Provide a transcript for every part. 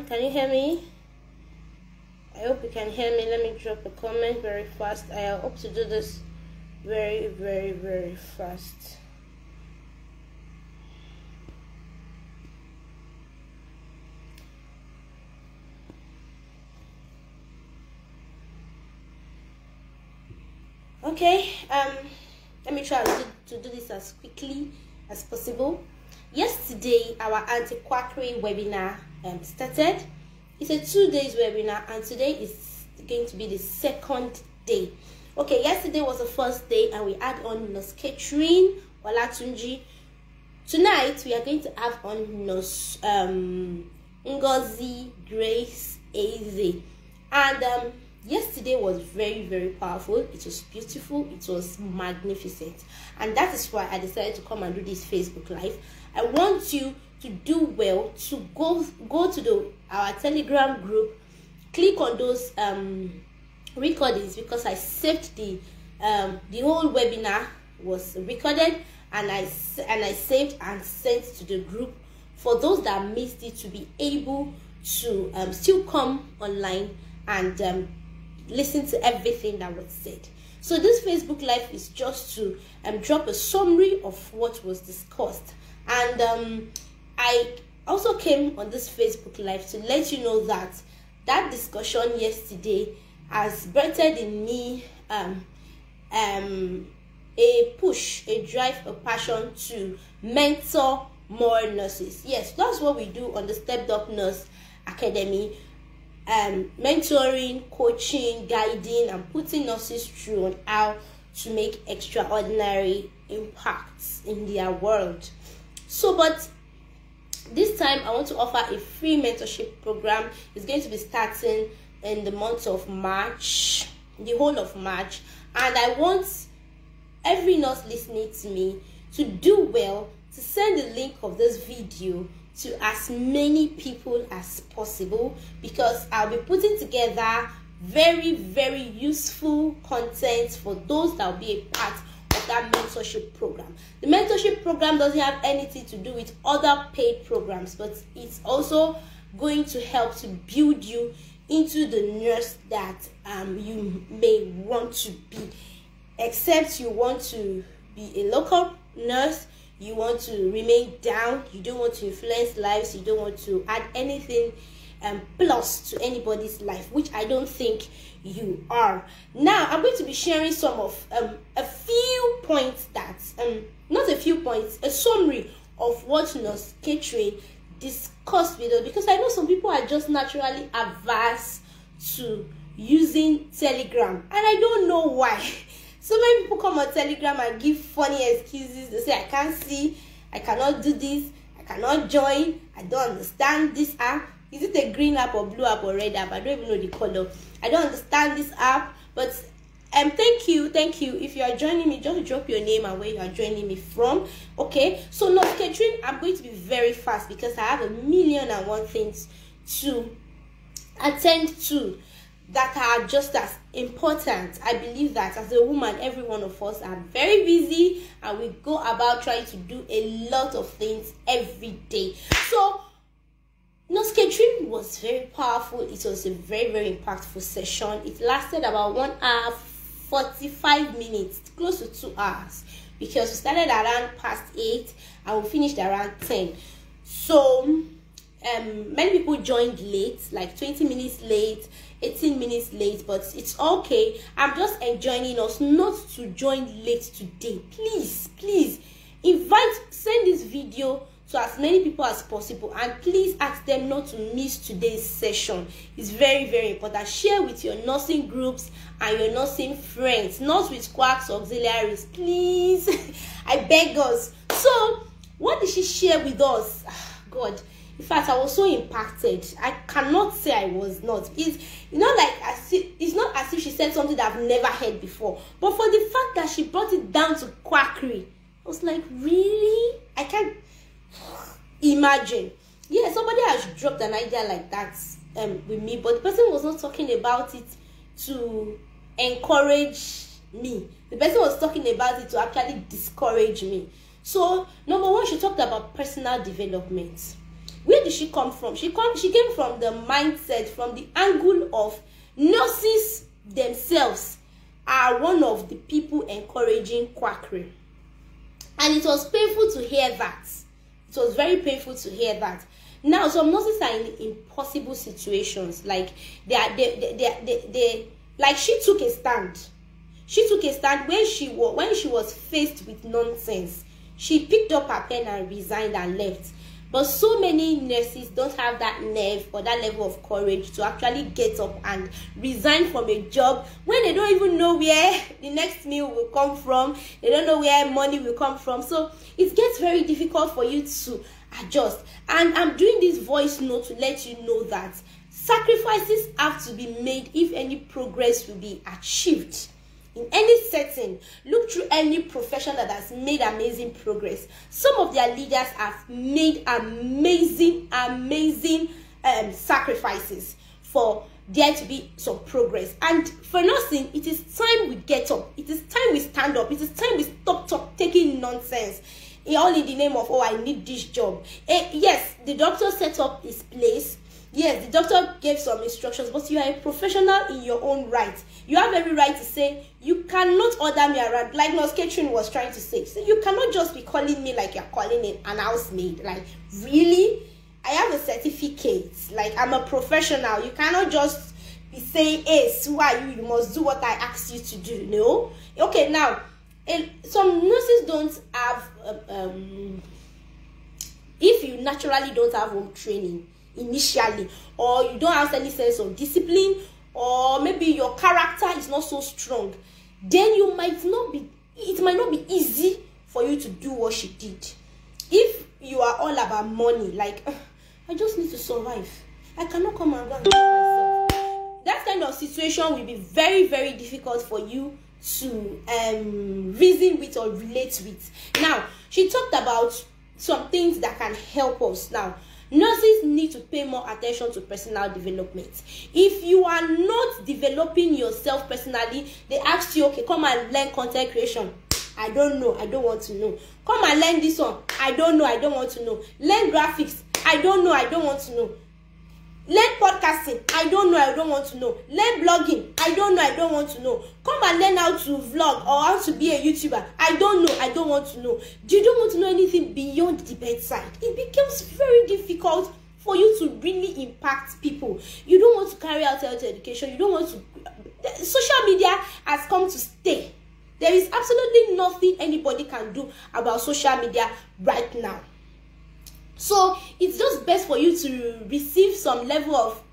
Can you hear me? I hope you can hear me. Let me drop a comment very fast. I hope to do this very, very, very fast. Okay, let me try to do this as quickly as possible. Yesterday, our Antiquary Webinar started. It's a 2 days webinar, and today is going to be the second day. Okay, yesterday was the first day, and we had on Nurse Catherine Olatunji. Tonight, we are going to have on Nurse Ngozi Grace Eze. And yesterday was very, very powerful. It was beautiful. It was magnificent. And that is why I decided to come and do this Facebook Live. I want you to do well, to go to our Telegram group, click on those recordings, because I saved the whole webinar was recorded, and I saved and sent to the group for those that missed it to be able to still come online and listen to everything that was said. So this Facebook Live is just to drop a summary of what was discussed. And I also came on this Facebook Live to let you know that that discussion yesterday has birthed in me a push, a drive, a passion to mentor more nurses. Yes, that's what we do on the Steppedup Nurses Academy. Mentoring, coaching, guiding, and putting nurses through on how to make extraordinary impacts in their world. So, but this time I want to offer a free mentorship program. It's going to be starting in the month of March, the whole of March, and I want every nurse listening to me to do well to send the link of this video to as many people as possible, because I'll be putting together very, very useful content for those that will be a part of that mentorship program. The mentorship program doesn't have anything to do with other paid programs, but it's also going to help to build you into the nurse that you may want to be. Except you want to be a local nurse, you want to remain down, you don't want to influence lives, you don't want to add anything plus to anybody's life, which I don't think you are. Now, I'm going to be sharing some of a few points that, not a few points, a summary of what Nurse Catherine discussed with us, because I know some people are just naturally averse to using Telegram, and I don't know why. So many people come on Telegram and give funny excuses. They say, I can't see, I cannot do this, I cannot join, I don't understand this app. Is it a green app or blue app or red app? I don't even know the color. I don't understand this app. But thank you. If you are joining me, just drop your name and where you are joining me from. Okay, so Nurse Catherine, I'm going to be very fast because I have 1,000,001 things to attend to that are just as important. I believe that as a woman, every one of us are very busy and we go about trying to do a lot of things every day. So Nurse Catherine was very powerful. It was a very, very impactful session. It lasted about 1 hour 45 minutes, close to 2 hours, because we started around past 8 and we finished around 10. So many people joined late, like 20 minutes late, 18 minutes late, but it's okay. I'm just enjoining us not to join late today. Please send this video to as many people as possible, and please ask them not to miss today's session. It's very, very important. Share with your nursing groups and your nursing friends, not with quacks auxiliaries, please. I beg us. So what did she share with us? God, in fact, I was so impacted. I cannot say I was not. It's not as if she said something that I've never heard before. But for the fact that she brought it down to quackery, I was like, really? I can't imagine. Yeah, somebody has dropped an idea like that with me, but the person was not talking about it to encourage me. The person was talking about it to actually discourage me. So, number one, she talked about personal development. Where did she come from? She came from the mindset, from the angle of nurses themselves are one of the people encouraging quackery. And it was painful to hear that. It was very painful to hear that. Now, some nurses are in impossible situations. Like like she took a stand. She took a stand when she was faced with nonsense. She picked up her pen and resigned and left. But so many nurses don't have that nerve or that level of courage to actually get up and resign from a job when they don't even know where the next meal will come from. They don't know where money will come from. So it gets very difficult for you to adjust. And I'm doing this voice note to let you know that sacrifices have to be made if any progress will be achieved. In any setting, look through any profession that has made amazing progress. Some of their leaders have made amazing sacrifices for there to be some progress. And for nursing, it is time we get up. It is time we stand up. It is time we stop taking nonsense. All in the name of, oh, I need this job. Yes, the doctor set up his place. Yes, the doctor gave some instructions, but you are a professional in your own right. You have every right to say, you cannot order me around, like Nurse Catherine was trying to say. So you cannot just be calling me like you're calling an housemaid. Like, really? I have a certificate. Like, I'm a professional. You cannot just be saying, hey, who are you? You must do what I asked you to do. No? Okay, now, some nurses don't have, if you naturally don't have home training, initially, or you don't have any sense of discipline, or maybe your character is not so strong, then it might not be easy for you to do what she did. If you are all about money, like, I just need to survive, I cannot come and go and do myself, that kind of situation will be very, very difficult for you to reason with or relate with. Now, she talked about some things that can help us. Now, nurses need to pay more attention to personal development. If you are not developing yourself personally, they ask you, okay, come and learn content creation. I don't know, I don't want to know. Come and learn this one. I don't know, I don't want to know. Learn graphics. I don't know, I don't want to know. Learn podcasting. I don't know, I don't want to know. Learn blogging. I don't know, I don't want to know. Come and learn how to vlog or how to be a YouTuber. I don't know, I don't want to know. You don't want to know anything beyond the bedside. It becomes very difficult for you to really impact people. You don't want to carry out health education. You don't want to. Social media has come to stay. There is absolutely nothing anybody can do about social media right now. So it's just best for you to receive some level of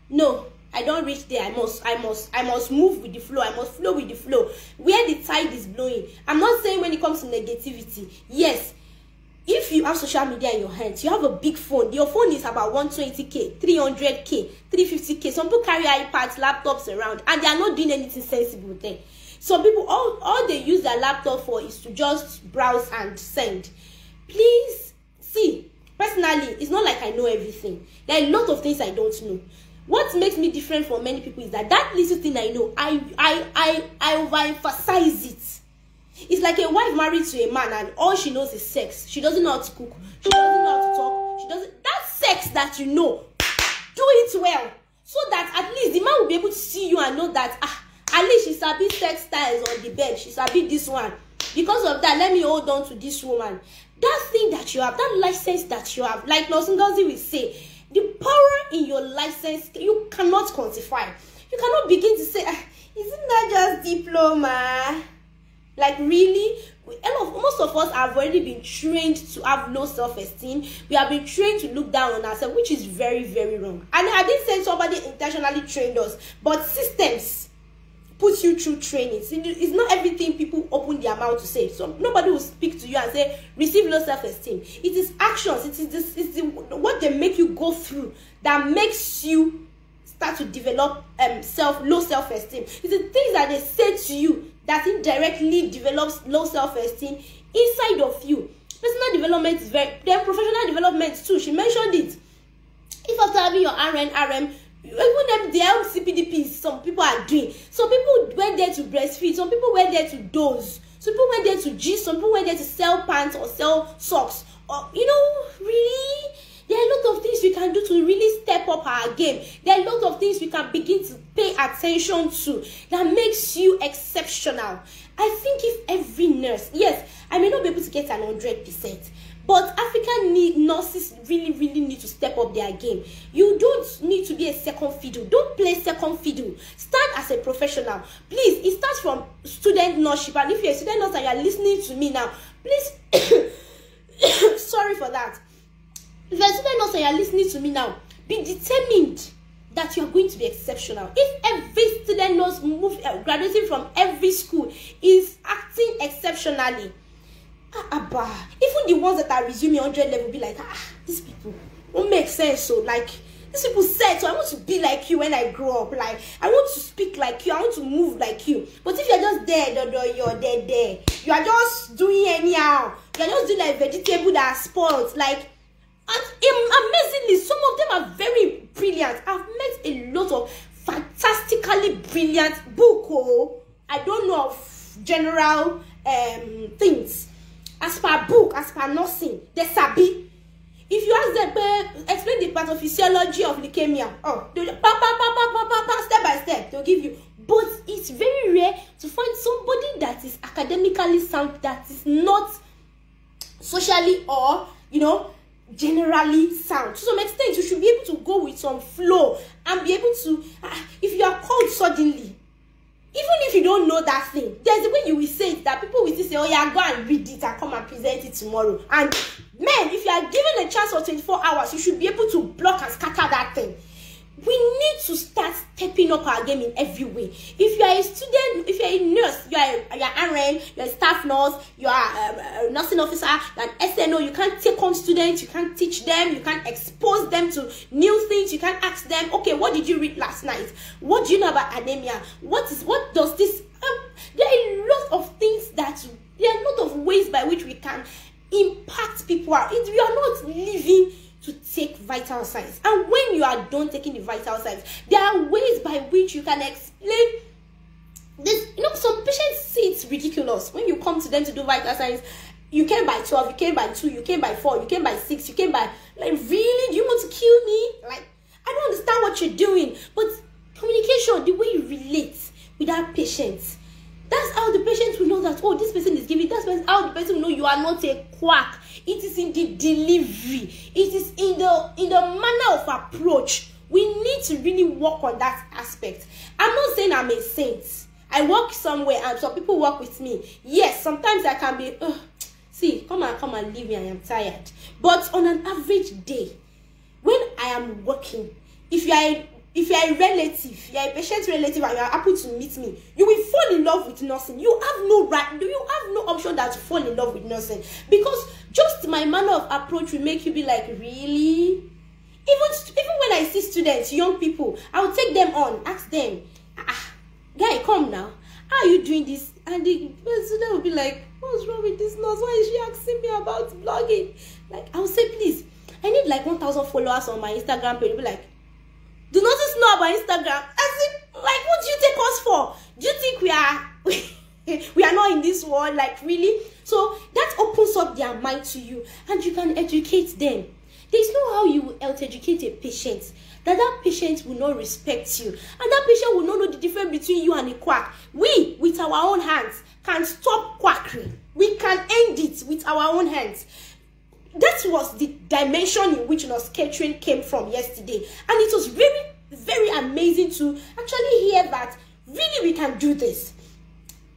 no, I don't reach there. I must move with the flow. I must flow with the flow. Where the tide is blowing. I'm not saying when it comes to negativity. Yes, if you have social media in your hands, you have a big phone. Your phone is about 120k, 300k, 350k. Some people carry iPads, laptops around, and they are not doing anything sensible there. Some people, all they use their laptop for is to just browse and send. Please. See, personally, it's not like I know everything. There are a lot of things I don't know. What makes me different from many people is that little thing I know, I overemphasize it. It's like a wife married to a man and all she knows is sex. She doesn't know how to cook. She doesn't know how to talk. That sex that you know, do it well. So that at least the man will be able to see you and know that, at least she sabi sex styles on the bed. She sabi this one. Because of that, let me hold on to this woman. That thing that you have, that license that you have, like Nurse Ngozi will say, the power in your license, you cannot quantify. You cannot begin to say, isn't that just diploma? Like, really? Most of us have already been trained to have low self-esteem. We have been trained to look down on ourselves, which is very, very wrong. And I didn't say somebody intentionally trained us, but systems put you through training. It's not everything people open their mouth to say. So nobody will speak to you and say, receive low self-esteem. It is actions. What they make you go through that makes you start to develop low self-esteem. It's the things that they say to you that indirectly develops low self-esteem inside of you. Personal development is then professional development too. She mentioned it. If after having your RN, RM, even the CPDPs, some people are doing. Some people went there to breastfeed. Some people went there to doze. Some people went there to gist. Some people went there to sell pants or sell socks. Or, really, there are a things we can do to really step up our game. There are a lot of things we can begin to pay attention to that makes you exceptional. I think if every nurse, yes, I may not be able to get an 100%, but African nurses really need to step up their game. You don't need to be a second fiddle. Don't play second fiddle. Stand as a professional. Please, it starts from student nurseship. And if you're a student nurse and you're listening to me now, please, sorry for that. If you're a student nurse and you're listening to me now, be determined that you're going to be exceptional. If every student nurse graduating from every school is acting exceptionally, even the ones that are resuming 100 level be like, these people don't make sense. So like, these people said, so I want to be like you when I grow up. Like, I want to speak like you, I want to move like you. But if you're just there, you're there. You are just doing anyhow. You're just doing like vegetable that are spoiled. Like, and amazingly, some of them are very brilliant. I've met a lot of fantastically brilliant book. I don't know of general things. As per book, as per nursing, they sabi. If you ask them, explain the pathophysiology of leukemia, step by step, they'll give you. But it's very rare to find somebody that is academically sound, that is not socially or, generally sound. To some extent, you should be able to go with some flow and be able to, if you are called suddenly, even if you don't know that thing, there's a way you will say it that people will still say, oh yeah, go and read it and come and present it tomorrow. And man, if you are given a chance for 24 hours, you should be able to block and scatter that thing. We need to start stepping up our game in every way. If you are a student, if you are a nurse, you are RN, you are a staff nurse, you are a nursing officer, you are an SNO, you can't take on students, you can't teach them, you can't expose them to new things, you can't ask them, okay, what did you read last night? What do you know about anemia? What does this, there are a lot of things there are a lot of ways by which we can impact people. We are not living to take vital signs. And when you are done taking the vital signs, there are ways by which you can explain this. Some patients see it's ridiculous when you come to them to do vital signs. You came by 12, you came by 2, you came by 4, you came by 6, you came by, like, really? Do you want to kill me? Like, I don't understand what you're doing. But communication, the way you relate with that patient, that's how the patient will know that, oh, this person is giving. That's how the person will know you are not a quack. It is in the delivery. It is in the manner of approach. We need to really work on that aspect. I'm not saying I'm a saint. I work somewhere and some people work with me. Yes, sometimes I can be, see, come and leave me, I am tired. But on an average day, when I am working, if you are a relative, you are a patient relative and you are happy to meet me, you will fall in love with nursing. You have no option than to fall in love with nursing, because just my manner of approach will make you be like, really? Even when I see students, young people, I will take them on, ask them, guy, come now, how are you doing this? And the student will be like, what's wrong with this nurse? Why is she asking me about blogging? Like, I will say, please, I need like 1,000 followers on my Instagram page. Be like, do not just know about Instagram. As in, like, what do you take us for? Do you think we are not in this world? Like, really? So that opens up their mind to you, and you can educate them. There is no how you will educate a patient that patient will not respect you, and that patient will not know the difference between you and a quack. We, with our own hands, can stop quackery. We can end it with our own hands. That was the dimension in which nurse catering came from yesterday, and it was very, very amazing to actually hear that really we can do this.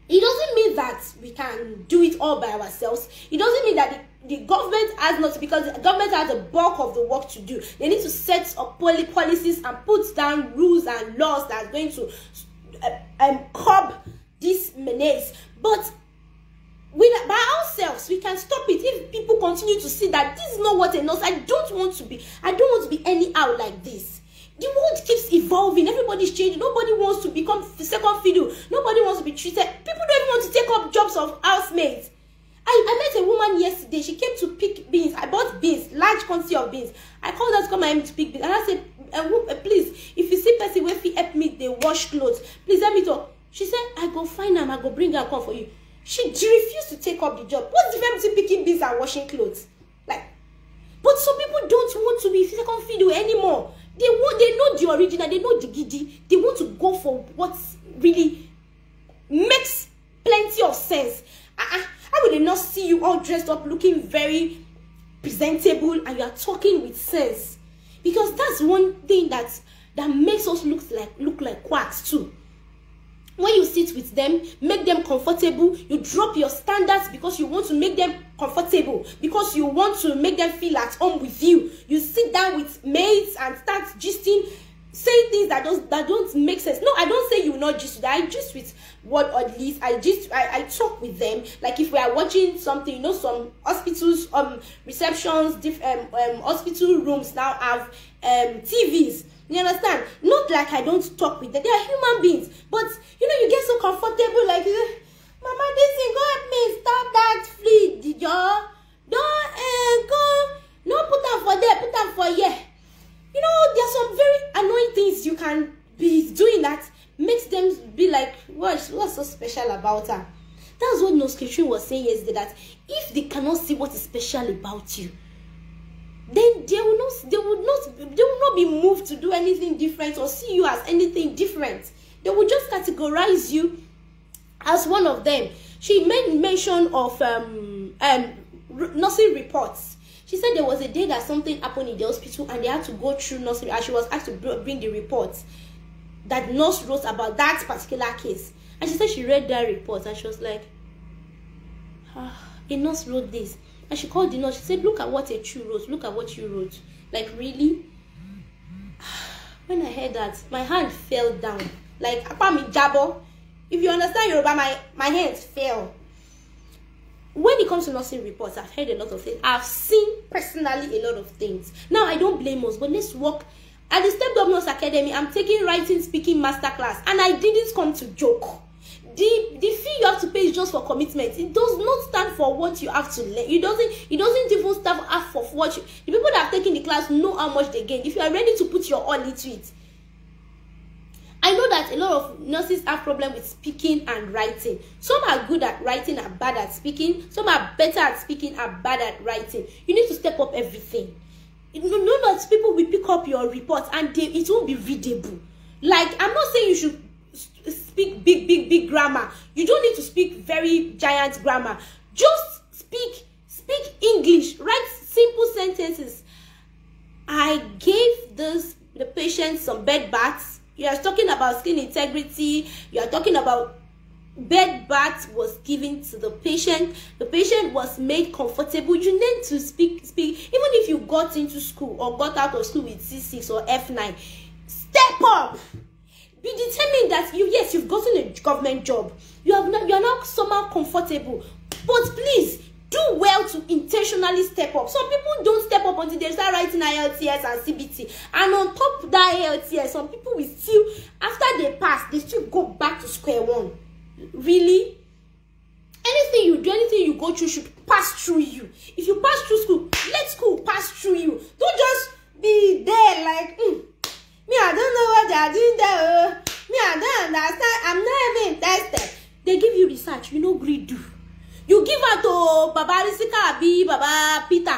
It doesn't mean that we can do it all by ourselves. It doesn't mean that the government has not, because the government has the bulk of the work to do. They need to set up policies and put down rules and laws that are going to curb this menace. But by ourselves, we can stop it if people continue to see that this is not what a nurse. I don't want to be anyhow like this. The world keeps evolving. Everybody's changing. Nobody wants to become second fiddle. Nobody wants to be treated. People don't even want to take up jobs of housemaids. I met a woman yesterday. She came to pick beans. I bought beans, large quantity of beans. I called her to come and to pick beans. And I said, please, if you see person where fi help me, they wash clothes, please let me talk. She said, I go find them, I go bring her come for you. She refused to take up the job. What's the difference between picking beans and washing clothes? Like, but But some people don't want to be second fiddle anymore. They know the original, they know the giddy. They want to go for what really makes plenty of sense. How will they not see you all dressed up, looking very presentable, and you are talking with sense? Because that's one thing that makes us look like quacks too. When you sit with them, make them comfortable. You drop your standards because you want to make them comfortable, because you want to make them feel at home with you. You sit down with mates and start gisting, saying things that don't make sense. No, I don't say you will not gist with them. I gist with what oddlies. I talk with them. Like if we are watching something, you know, some hospitals, receptions, hospital rooms now have TVs. You understand? Not like I don't talk with them. They are human beings. But, you know, you get so comfortable, like, Mama, this thing, go help me stop that fleet, y'all. Don't go. No, put them for there, put them for here. You know, there are some very annoying things you can be doing that makes them be like, what's so special about her? That's what Nurse Catherine was saying yesterday, that if they cannot see what is special about you, then they will not be moved to do anything different or see you as anything different. They will just categorize you as one of them. She made mention of nursing reports. She said there was a day that something happened in the hospital and they had to go through nursing, and she was asked to bring the reports that nurse wrote about that particular case. And she said she read that report and she was like, a nurse wrote this. And she called the nurse. She said, look at what a true wrote. Look at what you wrote. Like, really? When I heard that, my hand fell down. Like, apami jabo. If you understand Yoruba, my hands fell. When it comes to nursing reports, I've heard a lot of things. I've seen personally a lot of things. Now, I don't blame us, but let's work. At the Steppedup Nurses Academy, I'm taking writing, speaking masterclass, and I didn't come to joke. The fee you have to pay is just for commitment. It does not stand for what you have to learn. It doesn't even stand for what you. The people that have taken the class know how much they gain. If you are ready to put your all into it. I know that a lot of nurses have problem with speaking and writing. Some are good at writing and bad at speaking. Some are better at speaking and bad at writing. You need to step up everything. You know that people will pick up your reports and it won't be readable. Like, I'm not saying you should speak big grammar. You don't need to speak very giant grammar. Just speak English. Write simple sentences. I gave the patient some bed baths. You are talking about skin integrity. You are talking about bed bath was given to the patient. The patient was made comfortable. You need to speak. Even if you got into school or got out of school with C6 or F9, step up. Be determined that you've gotten a government job. You are now somehow comfortable. But please do well to intentionally step up. Some people don't step up until they start writing IELTS and CBT. And on top of that IELTS, some people will still, after they pass, they still go back to square one. Really? Anything you do, anything you go through should pass through you. If you pass through school, let school pass through you. Don't just be there like, me, I don't know what they are doing there. Me, I don't understand. I'm not even tested. They give you research. You know, greed do. You give her to Baba Risika Abi, Baba Peter.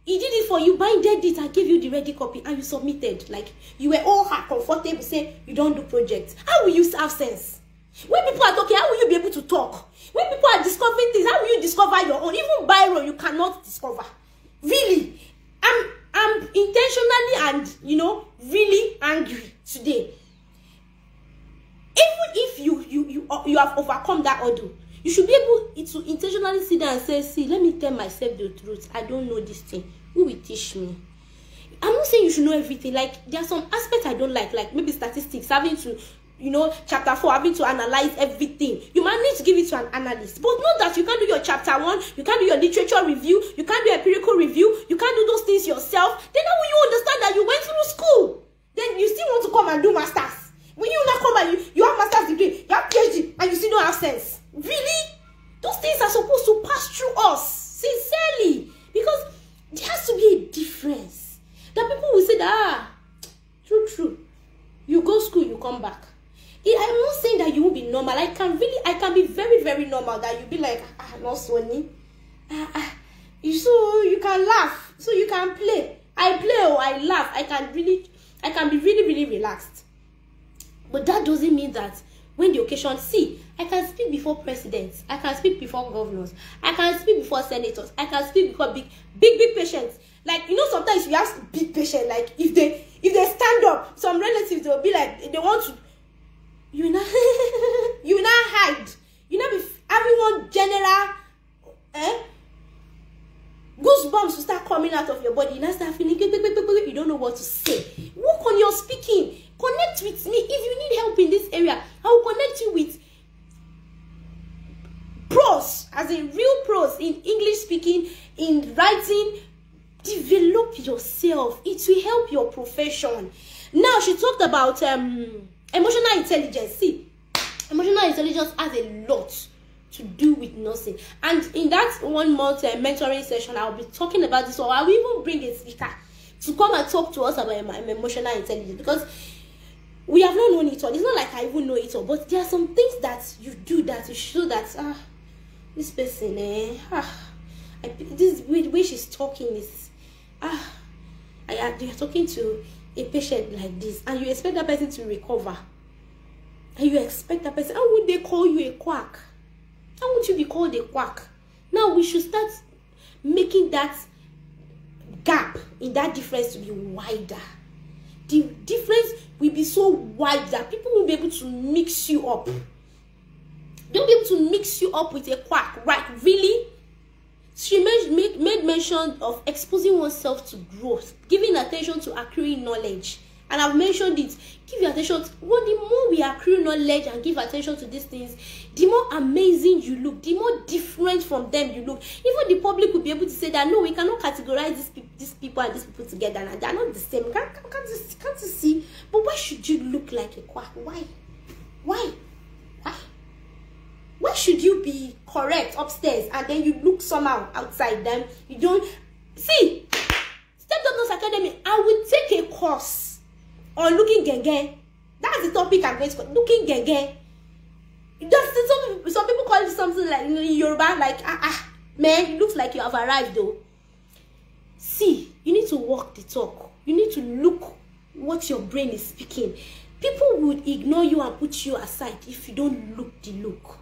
He did it for you, binded it, and gave you the ready copy, and you submitted. Like, you were all comfortable saying you don't do projects. How will you have sense? When people are talking, how will you be able to talk? When people are discovering things, how will you discover your own? Even Byron, you cannot discover. Really. I'm intentionally and, really angry today. Even if you have overcome that ordeal, you should be able to intentionally sit down and say, see, let me tell myself the truth. I don't know this thing. Who will teach me? I'm not saying you should know everything. Like, there are some aspects I don't like maybe statistics, having to, chapter 4, having to analyze everything. You might need to give it to an analyst. But not that you can't do your chapter 1, you can't do your literature review, you can't do empirical review, you can't do those things yourself. Then how will you understand that you went through school? Then you still want to come and do masters. When you now come and you have master's degree, you have PhD, and you still don't have sense. Really? Those things are supposed to pass through us, sincerely. Because there has to be a difference. That people will say that, true. You go school, you come back. I'm not saying that you won't be normal. I can be very, very normal. That you'll be like, not Sony. So you can laugh. So you can play. I play or I laugh. I can be really relaxed. But that doesn't mean that when the occasion, see, I can speak before presidents, I can speak before governors, I can speak before senators, I can speak before big patients. Like, you know, sometimes you have big patients, like if they stand up, some relatives, they'll be like, they want to, you know, you not hide, you know, if everyone general goosebumps will start coming out of your body. You now start feeling, you don't know what to say. Work on your speaking. Connect with me. If you need help in this area, I will connect you with pros, as in real pros in English speaking, in writing. Develop yourself. It will help your profession. Now, she talked about emotional intelligence. See, emotional intelligence has a lot to do with nursing, and in that 1 month mentoring session, I'll be talking about this, or I will even bring a speaker to come and talk to us about emotional intelligence, because we have not known it all. It's not like I even know it all, but there are some things that you do that you show that this person this way she's talking is you're talking to a patient like this, and you expect that person to recover, and you expect that person, how would they call you a quack? How would you be called a quack? Now we should start making that gap in that difference to be wider. The difference will be so wide that people won't be able to mix you up. They won't be able to mix you up with a quack, right? Really? She made mention of exposing oneself to growth, giving attention to acquiring knowledge. And I've mentioned it. Give your attention to, well, the more we accrue knowledge and give attention to these things, the more amazing you look, the more different from them you look. Even the public will be able to say that, no, we cannot categorize these people and these people together, and they're not the same. Can't you see? But why should you look like a quack? Why? Why should you be correct upstairs and then you look somehow outside them? You don't see. Steppedup Nurses Academy, I will take a course on looking genge. That's the topic I'm going to call, looking genge. Some people call it something like, in Yoruba, like man, it looks like you have arrived though. See, you need to walk the talk. You need to look what your brain is speaking. People would ignore you and put you aside if you don't look the look.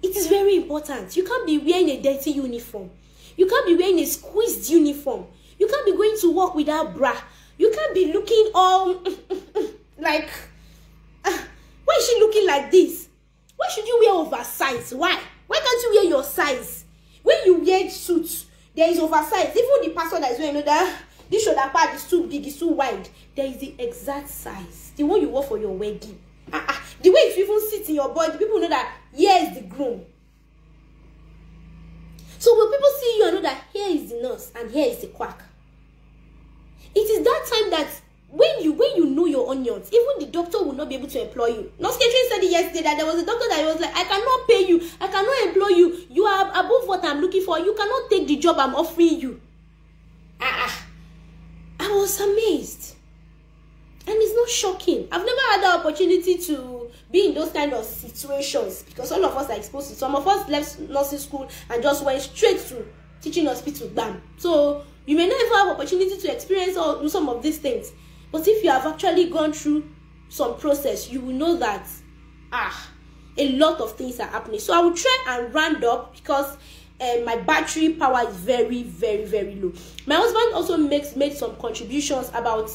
It is very important. You can't be wearing a dirty uniform. You can't be wearing a squeezed uniform. You can't be going to work without bra. You can't be looking all like, why is she looking like this? Why should you wear oversized? Why? Why can't you wear your size? When you wear suits, there is oversized. Even the person that is wearing that, this shoulder part is too big, it's too wide. There is the exact size. The one you wore for your wedding. The way it even sits in your body, people know that here is the groom. So when people see you and know that here is the nurse and here is the quack, it is that time that when you know your onions, even the doctor will not be able to employ you. Nurse Catherine said it yesterday that there was a doctor that was like, I cannot pay you, I cannot employ you, you are above what I'm looking for, you cannot take the job I'm offering you. I was amazed. And it's not shocking. I've never had the opportunity to be in those kind of situations because all of us are exposed to. Some of us left nursing school and just went straight to teaching hospital. Bam. So you may not even have opportunity to experience or do some of these things. But if you have actually gone through some process, you will know that a lot of things are happening. So I will try and round up because my battery power is very, very, very low. My husband also made some contributions about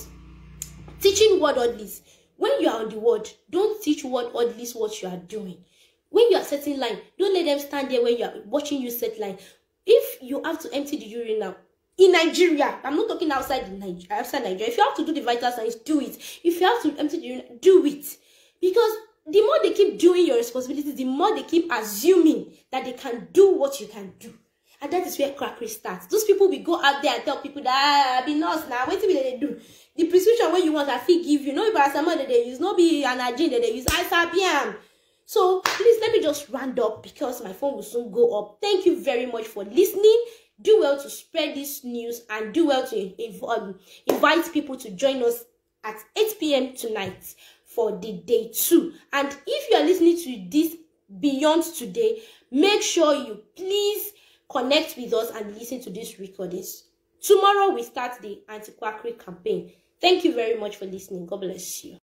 teaching word orderlies. When you are on the ward, don't teach word orderlies what you are doing. When you are setting line, don't let them stand there when you are watching you set line. If you have to empty the urine now, in Nigeria, I'm not talking outside Nigeria. If you have to do the vital signs, do it. If you have to empty the urine, do it. Because the more they keep doing your responsibilities, the more they keep assuming that they can do what you can do. And that is where quackery starts. Those people will go out there and tell people that I be nurse now. What will they do? The prescription when you want, I feel give you. No paracetamol that they use, no be Anagin that they use. ISABIAM. So please let me just round up because my phone will soon go up. Thank you very much for listening. Do well to spread this news and do well to invite people to join us at 8 p.m. tonight for the day 2. And if you are listening to this beyond today, make sure you please connect with us and listen to these recordings. Tomorrow we start the anti-quackery campaign. Thank you very much for listening. God bless you.